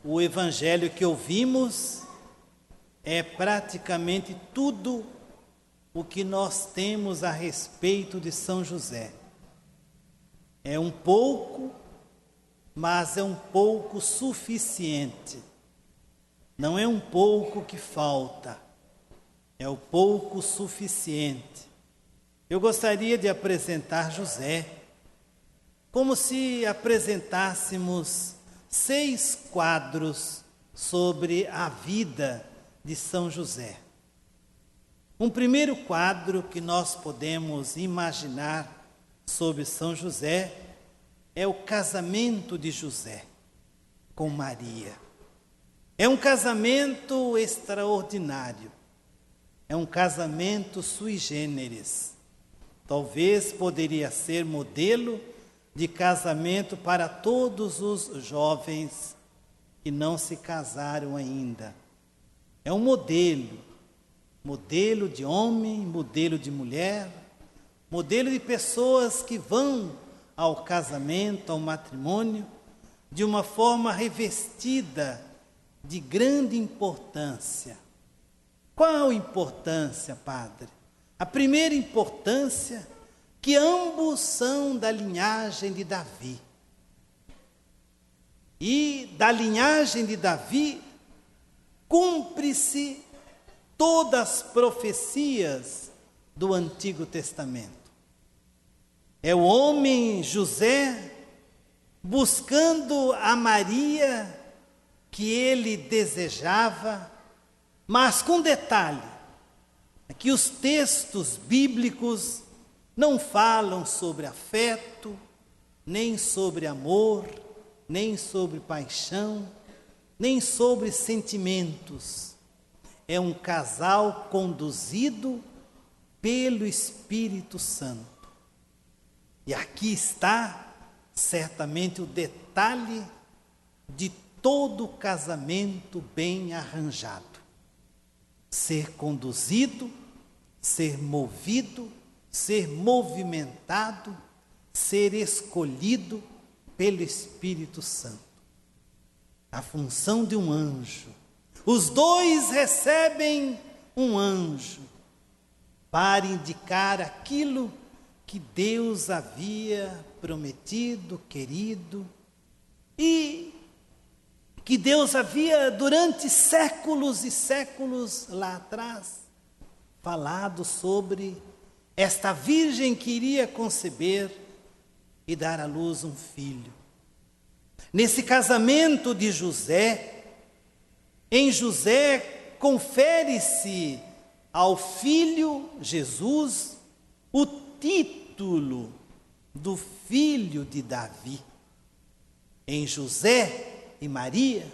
o evangelho que ouvimos é praticamente tudo o que nós temos a respeito de São José. É um pouco, mas é um pouco suficiente. Não é um pouco que falta, é o pouco suficiente. Eu gostaria de apresentar José como se apresentássemos 6 quadros sobre a vida de São José. Um primeiro quadro que nós podemos imaginar sobre São José é o casamento de José com Maria. É um casamento extraordinário, é um casamento sui generis. Talvez poderia ser modelo de casamento para todos os jovens que não se casaram ainda. É um modelo de homem, modelo de mulher, modelo de pessoas que vão ao casamento, ao matrimônio, de uma forma revestida de grande importância. Qual importância, padre? A primeira importância, que ambos são da linhagem de Davi. E da linhagem de Davi, cumpre-se todas as profecias do Antigo Testamento. É o homem José buscando a Maria que ele desejava, mas com detalhe, que os textos bíblicos não falam sobre afeto, nem sobre amor, nem sobre paixão, nem sobre sentimentos. É um casal conduzido pelo Espírito Santo. E aqui está certamente o detalhe de todo casamento bem arranjado. Ser conduzido, ser movido, ser movimentado, ser escolhido pelo Espírito Santo. A função de um anjo. Os dois recebem um anjo para indicar aquilo que Deus havia prometido, querido, e que Deus havia durante séculos e séculos lá atrás falado sobre esta virgem que iria conceber e dar à luz um filho. Nesse casamento de José, em José confere-se ao filho Jesus o título do filho de Davi. Em José e Maria,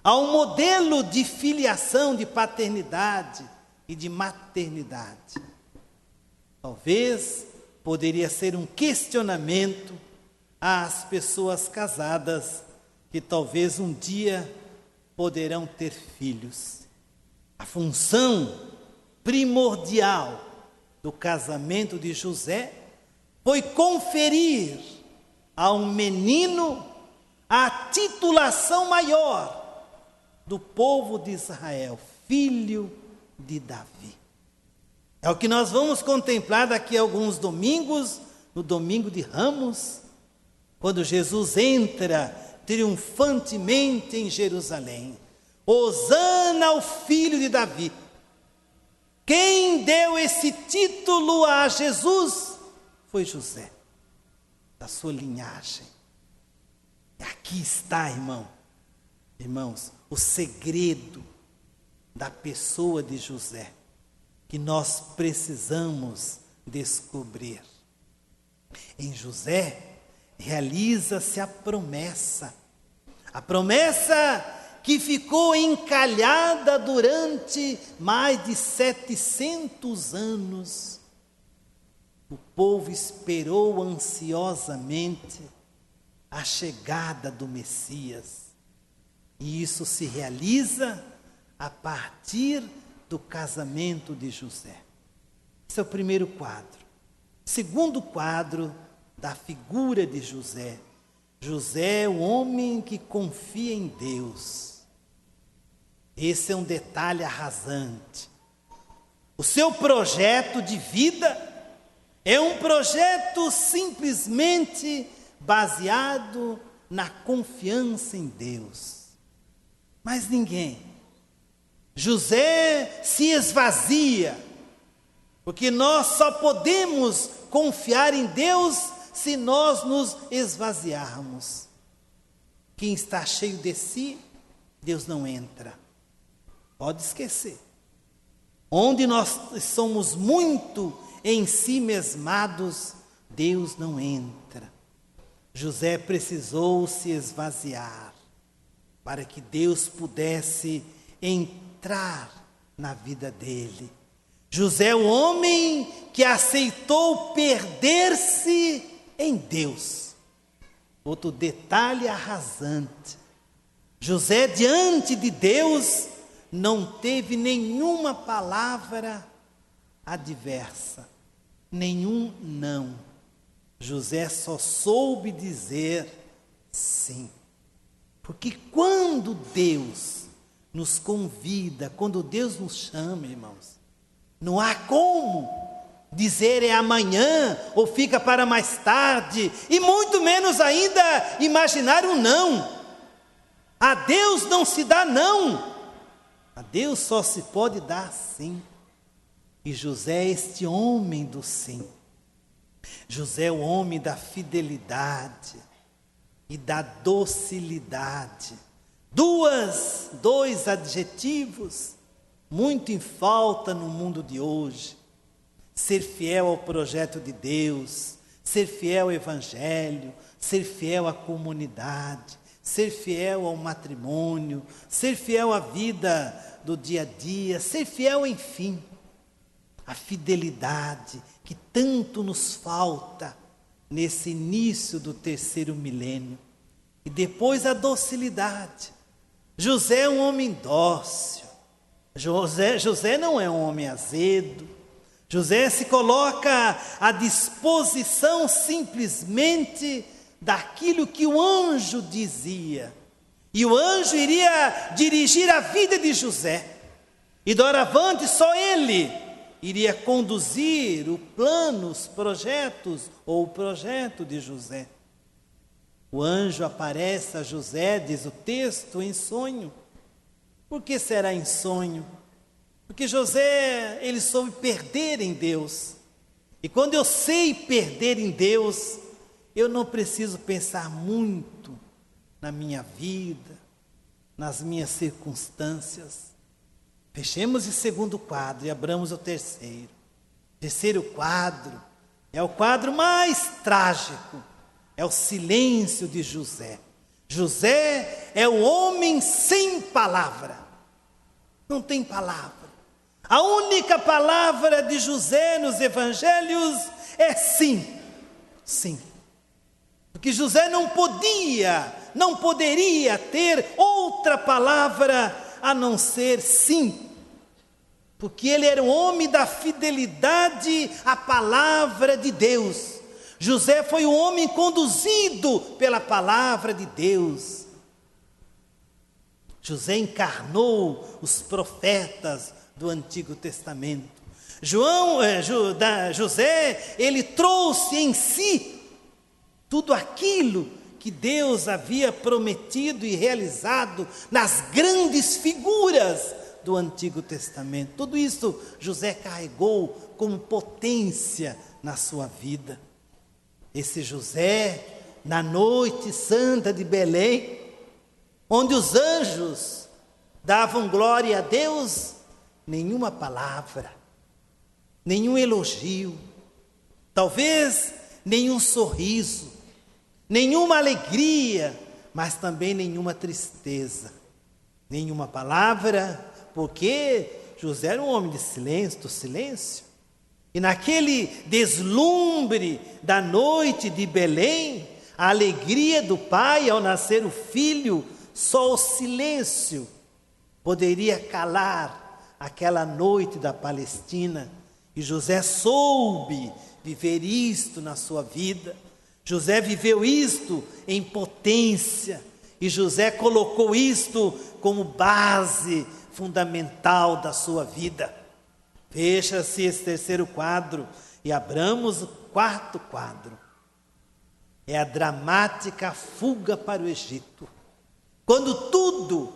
há um modelo de filiação, de paternidade e de maternidade. Talvez poderia ser um questionamento às pessoas casadas que talvez um dia poderão ter filhos. A função primordial do casamento de José foi conferir a um menino a titulação maior do povo de Israel, filho de Davi. É o que nós vamos contemplar daqui a alguns domingos, no domingo de Ramos, quando Jesus entra triunfantemente em Jerusalém. Hosana ao filho de Davi. Quem deu esse título a Jesus foi José, da sua linhagem. Aqui está, irmãos, o segredo da pessoa de José, que nós precisamos descobrir. Em José realiza-se a promessa que ficou encalhada durante mais de 700 anos. O povo esperou ansiosamente a chegada do Messias. E isso se realiza a partir do casamento de José. Esse é o primeiro quadro. Segundo quadro da figura de José José é o homem que confia em Deus. Esse é um detalhe arrasante. O seu projeto de vida é um projeto simplesmente baseado na confiança em Deus. Mas ninguém. José se esvazia, porque nós só podemos confiar em Deus se nós nos esvaziarmos. Quem está cheio de si, Deus não entra. Pode esquecer. Onde nós somos muito em si mesmados, Deus não entra. José precisou se esvaziar para que Deus pudesse entrar na vida dele. José é o homem que aceitou perder-se em Deus. Outro detalhe arrasante. José, diante de Deus, não teve nenhuma palavra adversa, nenhum não. José só soube dizer sim. Porque quando Deus nos convida, quando Deus nos chama, irmãos, não há como dizer é amanhã ou fica para mais tarde, e muito menos ainda imaginar um não. A Deus não se dá não. A Deus só se pode dar sim. E José é este homem do sim. José é o homem da fidelidade e da docilidade. Dois adjetivos muito em falta no mundo de hoje. Ser fiel ao projeto de Deus, ser fiel ao Evangelho, ser fiel à comunidade, ser fiel ao matrimônio, ser fiel à vida do dia a dia, ser fiel, enfim, a fidelidade que tanto nos falta nesse início do terceiro milênio. E depois a docilidade. José é um homem dócil. José não é um homem azedo. José se coloca à disposição simplesmente daquilo que o anjo dizia. E o anjo iria dirigir a vida de José. E doravante só ele iria conduzir o plano, os projetos ou o projeto de José. O anjo aparece a José, diz o texto, em sonho. Por que será em sonho? Porque José, ele soube perder em Deus. E quando eu sei perder em Deus, eu não preciso pensar muito na minha vida, nas minhas circunstâncias. Fechemos o segundo quadro e abramos o terceiro. O terceiro quadro é o quadro mais trágico. É o silêncio de José. José é o homem sem palavra. Não tem palavra. A única palavra de José nos evangelhos é sim. Sim. Porque José não poderia ter outra palavra a não ser sim. Porque ele era um homem da fidelidade à palavra de Deus. José foi um homem conduzido pela palavra de Deus. José encarnou os profetas do Antigo Testamento. José, ele trouxe em si tudo aquilo que Deus havia prometido e realizado nas grandes figuras do Antigo Testamento. Tudo isso José carregou como potência na sua vida. Esse José, na noite santa de Belém, onde os anjos davam glória a Deus, nenhuma palavra, nenhum elogio, talvez nenhum sorriso, nenhuma alegria, mas também nenhuma tristeza, nenhuma palavra, porque José era um homem de silêncio, do silêncio. E naquele deslumbre da noite de Belém, a alegria do pai ao nascer o filho, só o silêncio poderia calar aquela noite da Palestina. E José soube viver isto na sua vida. José viveu isto em potência, e José colocou isto como base fundamental da sua vida. Fecha-se esse terceiro quadro e abramos o quarto quadro. É a dramática fuga para o Egito. Quando tudo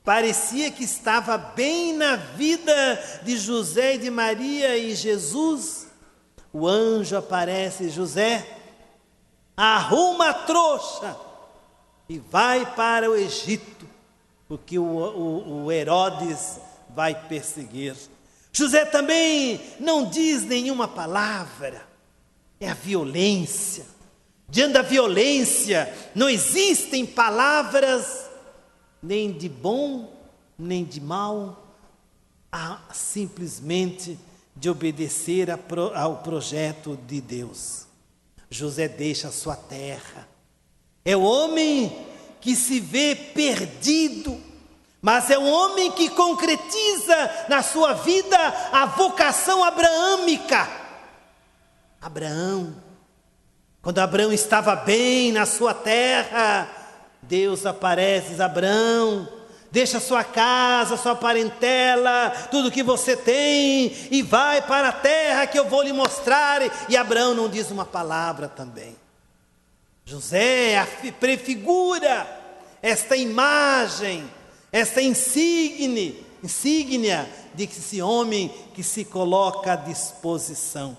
parecia que estava bem na vida de José e de Maria e Jesus, o anjo aparece: José, arruma a trouxa e vai para o Egito, porque o Herodes vai perseguir. José também não diz nenhuma palavra. É a violência. Diante da violência não existem palavras, nem de bom, nem de mal. Há simplesmente de obedecer ao projeto de Deus. José deixa a sua terra. É o homem que se vê perdido, mas é um homem que concretiza na sua vida a vocação abraâmica. Abraão, quando Abraão estava bem na sua terra, Deus aparece e diz: Abraão, deixa sua casa, sua parentela, tudo que você tem, e vai para a terra que eu vou lhe mostrar. E Abraão não diz uma palavra também. José prefigura esta imagem, esta insígnia de esse homem que se coloca à disposição.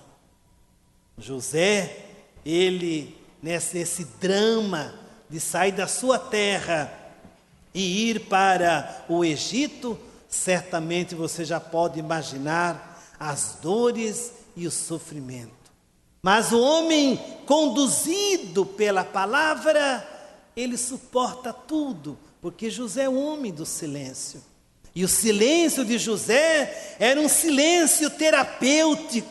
José, ele, nesse drama de sair da sua terra e ir para o Egito, certamente você já pode imaginar as dores e o sofrimento. Mas o homem conduzido pela palavra, ele suporta tudo, porque José é um homem do silêncio. E o silêncio de José era um silêncio terapêutico,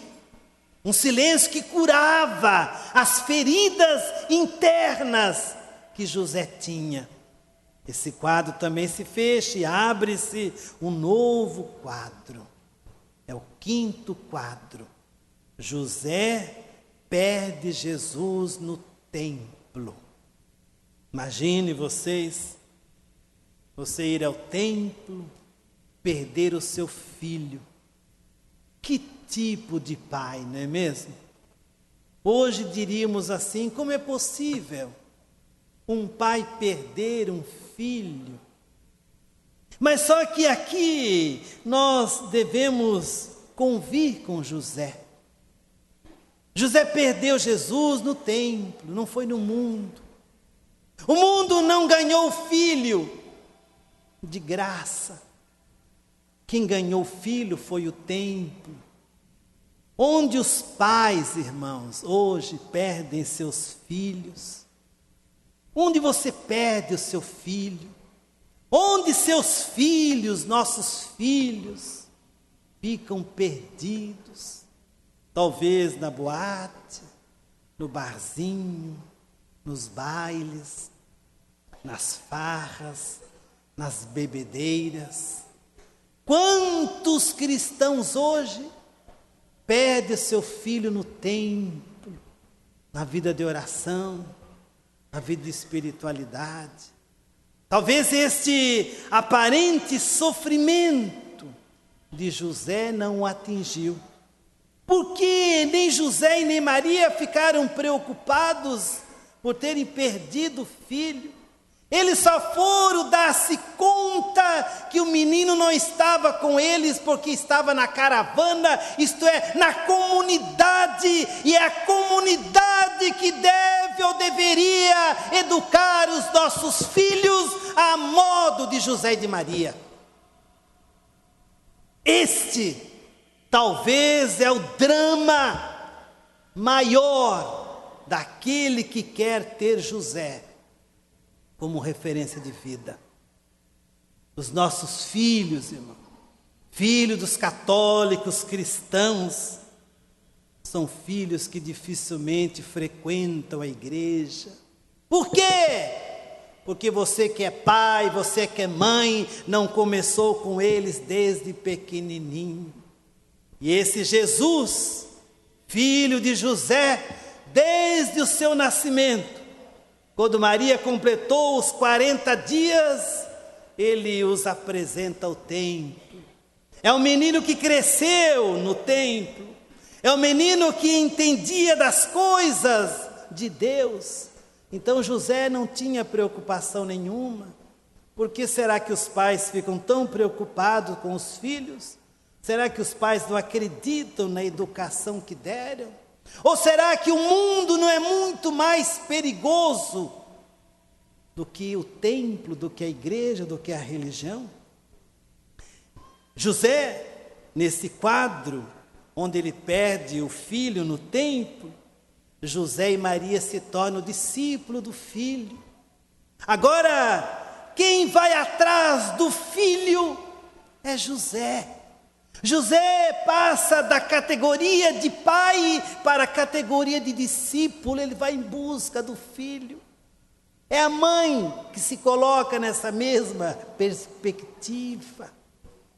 um silêncio que curava as feridas internas que José tinha. Esse quadro também se fecha e abre-se um novo quadro. É o quinto quadro. José perde Jesus no templo. Imagine você ir ao templo, perder o seu filho. Que tipo de pai, não é mesmo? Hoje diríamos assim: como é possível um pai perder um filho? Mas só que aqui nós devemos convir com José. José perdeu Jesus no templo, não foi no mundo. O mundo não ganhou o filho de graça. Quem ganhou o filho foi o templo. Onde os pais, irmãos, hoje perdem seus filhos. Onde você perde o seu filho? Onde seus filhos, nossos filhos, ficam perdidos? Talvez na boate, no barzinho, nos bailes, nas farras, nas bebedeiras. Quantos cristãos hoje perdem seu filho no templo, na vida de oração, na vida de espiritualidade? Talvez este aparente sofrimento de José não o atingiu. Porque nem José e nem Maria ficaram preocupados por terem perdido o filho. Eles só foram dar-se conta que o menino não estava com eles porque estava na caravana, isto é, na comunidade, e é a comunidade que deve ou deveria educar os nossos filhos a modo de José e de Maria. Este talvez é o drama maior daquele que quer ter José como referência de vida. Os nossos filhos, irmão, filhos dos católicos cristãos, são filhos que dificilmente frequentam a igreja. Por quê? Porque você que é pai, você que é mãe, não começou com eles desde pequenininho. E esse Jesus, filho de José, desde desde o seu nascimento. Quando Maria completou os 40 dias, ele os apresenta ao templo. É um menino que cresceu no templo. É um menino que entendia das coisas de Deus. Então José não tinha preocupação nenhuma. Por que será que os pais ficam tão preocupados com os filhos? Será que os pais não acreditam na educação que deram? Ou será que o mundo não é muito mais perigoso do que o templo, do que a igreja, do que a religião? José, nesse quadro, onde ele perde o filho no templo, José e Maria se tornam discípulos do filho. Agora, quem vai atrás do filho é José. José passa da categoria de pai para a categoria de discípulo, ele vai em busca do filho. É a mãe que se coloca nessa mesma perspectiva,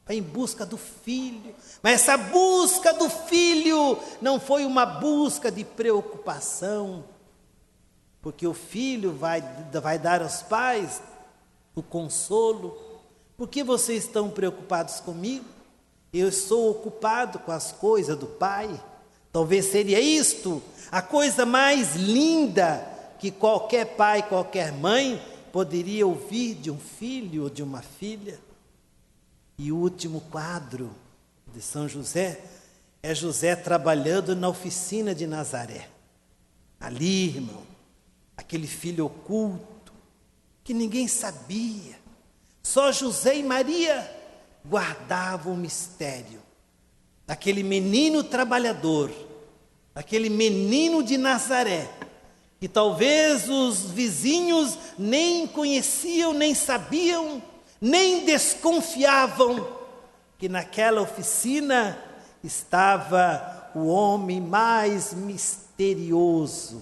vai em busca do filho. Mas essa busca do filho não foi uma busca de preocupação, porque o filho vai dar aos pais o consolo. Por que vocês estão preocupados comigo? Eu sou ocupado com as coisas do Pai. Talvez seria isto a coisa mais linda que qualquer pai, qualquer mãe poderia ouvir de um filho ou de uma filha. E o último quadro de São José é José trabalhando na oficina de Nazaré. Ali, irmão, aquele filho oculto que ninguém sabia. Só José e Maria guardavam o mistério daquele menino trabalhador, daquele menino de Nazaré, que talvez os vizinhos nem conheciam, nem sabiam, nem desconfiavam que naquela oficina estava o homem mais misterioso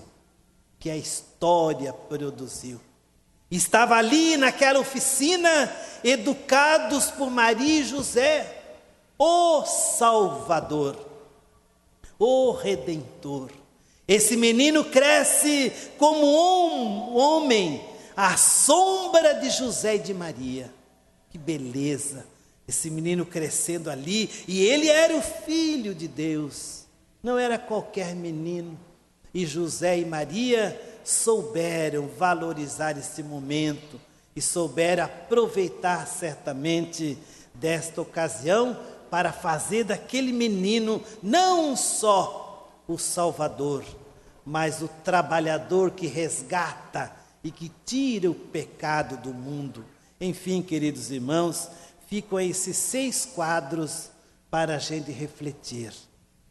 que a história produziu. Estava ali naquela oficina, educados por Maria e José, o Salvador, o Redentor. Esse menino cresce como um homem, à sombra de José e de Maria. Que beleza, esse menino crescendo ali, e ele era o Filho de Deus, não era qualquer menino. E José e Maria souberam valorizar esse momento e souberam aproveitar certamente desta ocasião para fazer daquele menino não só o Salvador, mas o trabalhador que resgata e que tira o pecado do mundo. Enfim, queridos irmãos, ficam esses 6 quadros para a gente refletir.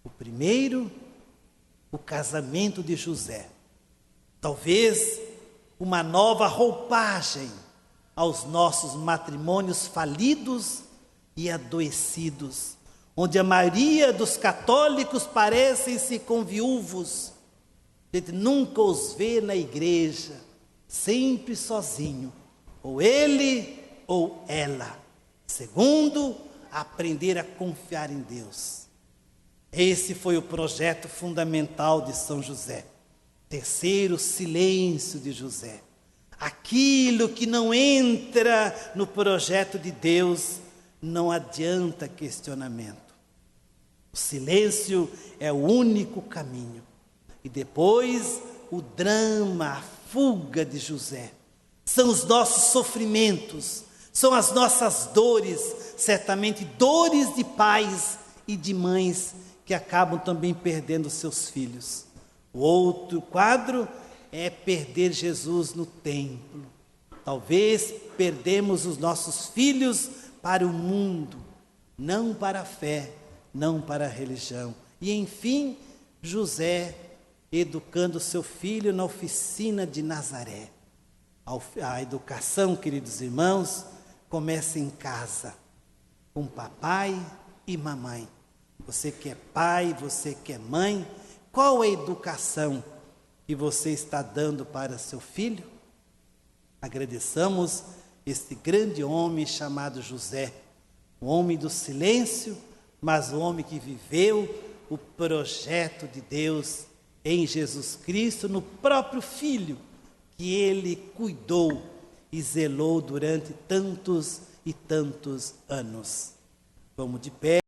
O primeiro, o casamento de José. Talvez uma nova roupagem aos nossos matrimônios falidos e adoecidos, onde a maioria dos católicos parecem-se com viúvos. A gente nunca os vê na igreja, sempre sozinho, ou ele ou ela. Segundo, aprender a confiar em Deus. Esse foi o projeto fundamental de São José. Terceiro, silêncio de José. Aquilo que não entra no projeto de Deus, não adianta questionamento. O silêncio é o único caminho. E depois, o drama, a fuga de José. São os nossos sofrimentos, são as nossas dores, certamente dores de pais e de mães que acabam também perdendo seus filhos. O outro quadro é perder Jesus no templo. Talvez perdemos os nossos filhos para o mundo, não para a fé, não para a religião. E enfim, José educando seu filho na oficina de Nazaré. A educação, queridos irmãos, começa em casa, com papai e mamãe. Você que é pai, você que é mãe, qual a educação que você está dando para seu filho? Agradeçamos este grande homem chamado José, o homem do silêncio, mas o homem que viveu o projeto de Deus em Jesus Cristo, no próprio Filho, que ele cuidou e zelou durante tantos e tantos anos. Vamos de pé.